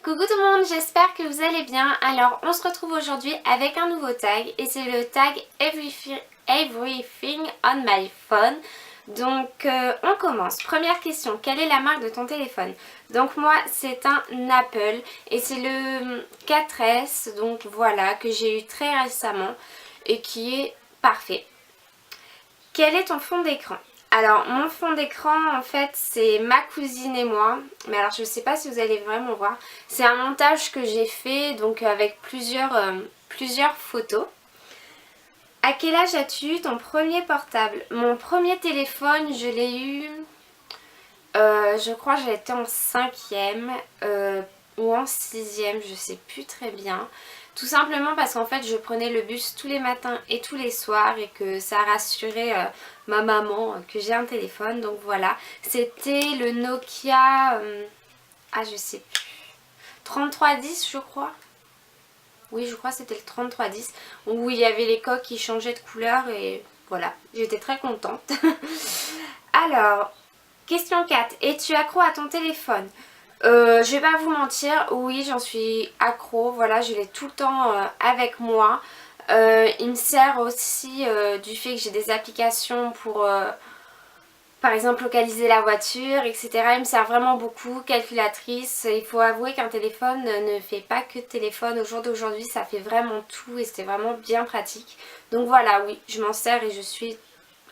Coucou tout le monde, j'espère que vous allez bien. Alors on se retrouve aujourd'hui avec un nouveau tag et c'est le tag Everything on my phone. Donc on commence. Première question, quelle est la marque de ton téléphone? Donc moi c'est un Apple et c'est le 4S, donc voilà, que j'ai eu très récemment et qui est parfait. Quel est ton fond d'écran? Alors mon fond d'écran en fait c'est ma cousine et moi, mais alors je sais pas si vous allez vraiment voir. C'est un montage que j'ai fait donc avec plusieurs photos. À quel âge as-tu eu ton premier portable? Mon premier téléphone je l'ai eu, je crois que j'étais en 5e ou en 6e, je sais plus très bien. Tout simplement parce qu'en fait je prenais le bus tous les matins et tous les soirs et que ça rassurait ma maman que j'ai un téléphone. Donc voilà, c'était le Nokia, je sais plus, 3310 je crois. Oui je crois que c'était le 3310 où il y avait les coques qui changeaient de couleur et voilà, j'étais très contente. Alors, question 4, es-tu accro à ton téléphone? Je vais pas vous mentir, oui j'en suis accro, voilà je l'ai tout le temps avec moi. Il me sert aussi du fait que j'ai des applications pour par exemple localiser la voiture, etc. Il me sert vraiment beaucoup, calculatrice. Il faut avouer qu'un téléphone ne fait pas que téléphone. Au jour d'aujourd'hui ça fait vraiment tout et c'est vraiment bien pratique. Donc voilà, oui je m'en sers et je suis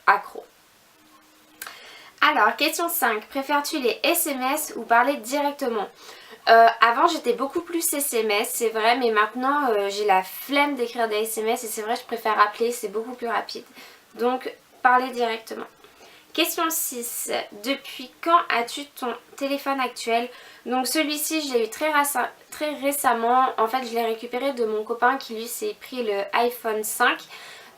accro. Alors, question 5. Préfères-tu les SMS ou parler directement? Avant j'étais beaucoup plus SMS, c'est vrai, mais maintenant j'ai la flemme d'écrire des SMS et c'est vrai je préfère appeler, c'est beaucoup plus rapide. Donc, parler directement. Question 6. Depuis quand as-tu ton téléphone actuel? Donc celui-ci je l'ai eu très récemment. En fait je l'ai récupéré de mon copain qui lui s'est pris le iPhone 5.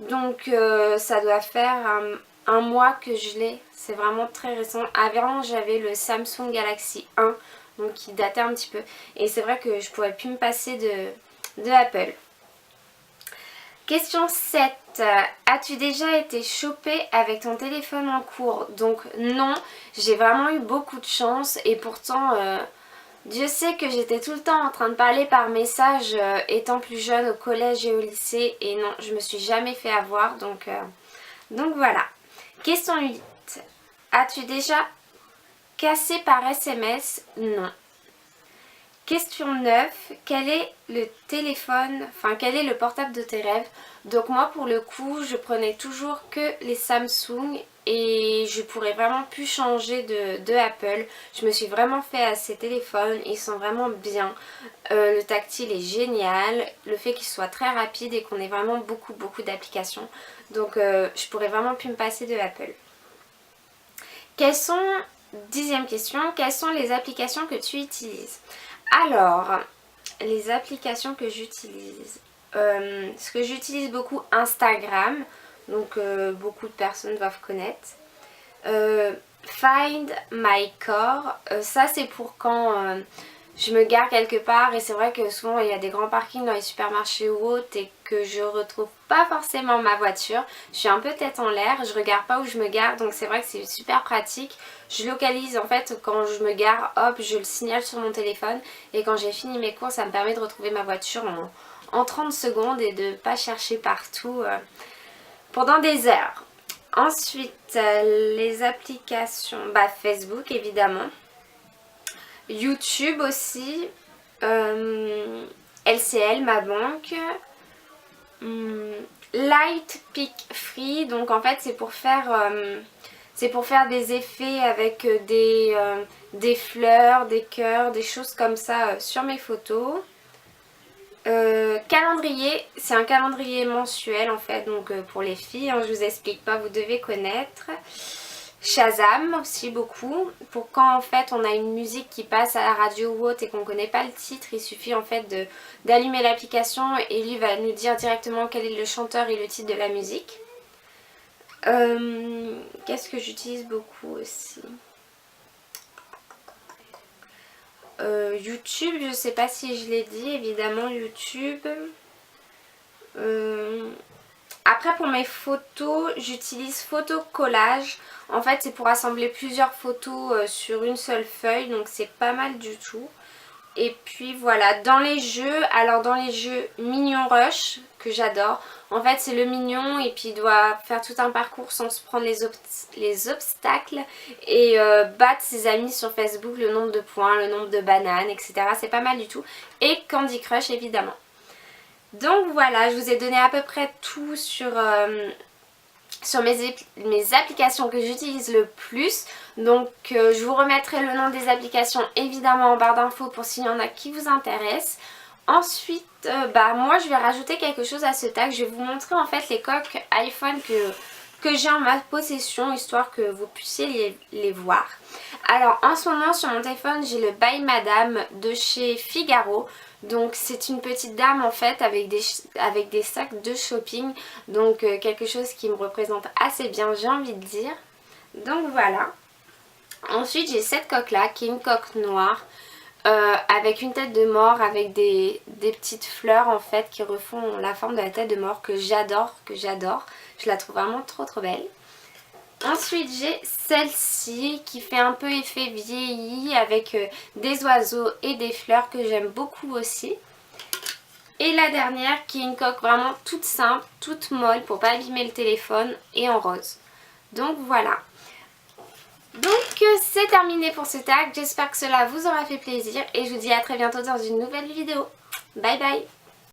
Donc ça doit faire un mois que je l'ai. C'est vraiment très récent. Avant j'avais le Samsung Galaxy 1. Donc qui datait un petit peu. Et c'est vrai que je pourrais plus me passer de Apple. Question 7. As-tu déjà été chopée avec ton téléphone en cours? Donc non, j'ai vraiment eu beaucoup de chance et pourtant Dieu sait que j'étais tout le temps en train de parler par message étant plus jeune au collège et au lycée et non, je me suis jamais fait avoir donc voilà. Question 8. As-tu déjà cassé par SMS? Non. Question 9, quel est le téléphone, quel est le portable de tes rêves? Donc moi pour le coup je prenais toujours que les Samsung et je pourrais vraiment plus changer de Apple. Je me suis vraiment fait à ces téléphones, ils sont vraiment bien. Le tactile est génial, le fait qu'il soit très rapide et qu'on ait vraiment beaucoup d'applications. Donc je pourrais vraiment plus me passer de Apple. Dixième question, quelles sont les applications que tu utilises? Alors, les applications que j'utilise. Ce que j'utilise beaucoup, Instagram. Donc beaucoup de personnes doivent connaître. Find My Car. Ça c'est pour quand je me gare quelque part. Et c'est vrai que souvent il y a des grands parkings dans les supermarchés ou autres et que je retrouve pas forcément ma voiture. Je suis un peu tête en l'air, je regarde pas où je me gare. Donc c'est vrai que c'est super pratique. Je localise en fait quand je me gare, hop, je le signale sur mon téléphone. Et quand j'ai fini mes courses, ça me permet de retrouver ma voiture en 30 secondes et de pas chercher partout pendant des heures. Ensuite, les applications, Facebook évidemment, YouTube aussi, LCL, ma banque, Light Peak Free, donc en fait c'est pour faire des effets avec des fleurs, des cœurs, des choses comme ça sur mes photos. Calendrier, c'est un calendrier mensuel en fait, donc pour les filles, hein, je vous explique pas, vous devez connaître. Shazam aussi beaucoup, pour quand en fait on a une musique qui passe à la radio ou autre et qu'on connaît pas le titre, il suffit en fait d'allumer l'application et lui va nous dire directement quel est le chanteur et le titre de la musique. Qu'est-ce que j'utilise beaucoup aussi? YouTube, je sais pas si je l'ai dit, évidemment YouTube. Après pour mes photos, j'utilise photo collage. En fait c'est pour assembler plusieurs photos sur une seule feuille, donc c'est pas mal du tout. Et puis voilà, dans les jeux, alors dans les jeux Mignon Rush, que j'adore, en fait c'est le mignon et puis il doit faire tout un parcours sans se prendre les obstacles et battre ses amis sur Facebook, le nombre de points, le nombre de bananes, etc. C'est pas mal du tout. Et Candy Crush évidemment. Donc voilà, je vous ai donné à peu près tout sur mes applications que j'utilise le plus. Donc je vous remettrai le nom des applications évidemment en barre d'infos pour s'il y en a qui vous intéressent. Ensuite, moi je vais rajouter quelque chose à ce tag. Je vais vous montrer en fait les coques iPhone que j'ai en ma possession, histoire que vous puissiez les voir. Alors en ce moment sur mon téléphone j'ai le By Madame de chez Figaro. Donc c'est une petite dame en fait avec des sacs de shopping. Donc quelque chose qui me représente assez bien, j'ai envie de dire. Donc voilà. Ensuite j'ai cette coque là qui est une coque noire. Avec une tête de mort, avec des petites fleurs en fait qui refont la forme de la tête de mort que j'adore. Je la trouve vraiment trop belle. Ensuite j'ai celle-ci qui fait un peu effet vieilli avec des oiseaux et des fleurs que j'aime beaucoup aussi. Et la dernière qui est une coque vraiment toute simple, toute molle pour pas abîmer le téléphone et en rose. Donc voilà. Donc c'est terminé pour ce tag, j'espère que cela vous aura fait plaisir et je vous dis à très bientôt dans une nouvelle vidéo. Bye bye.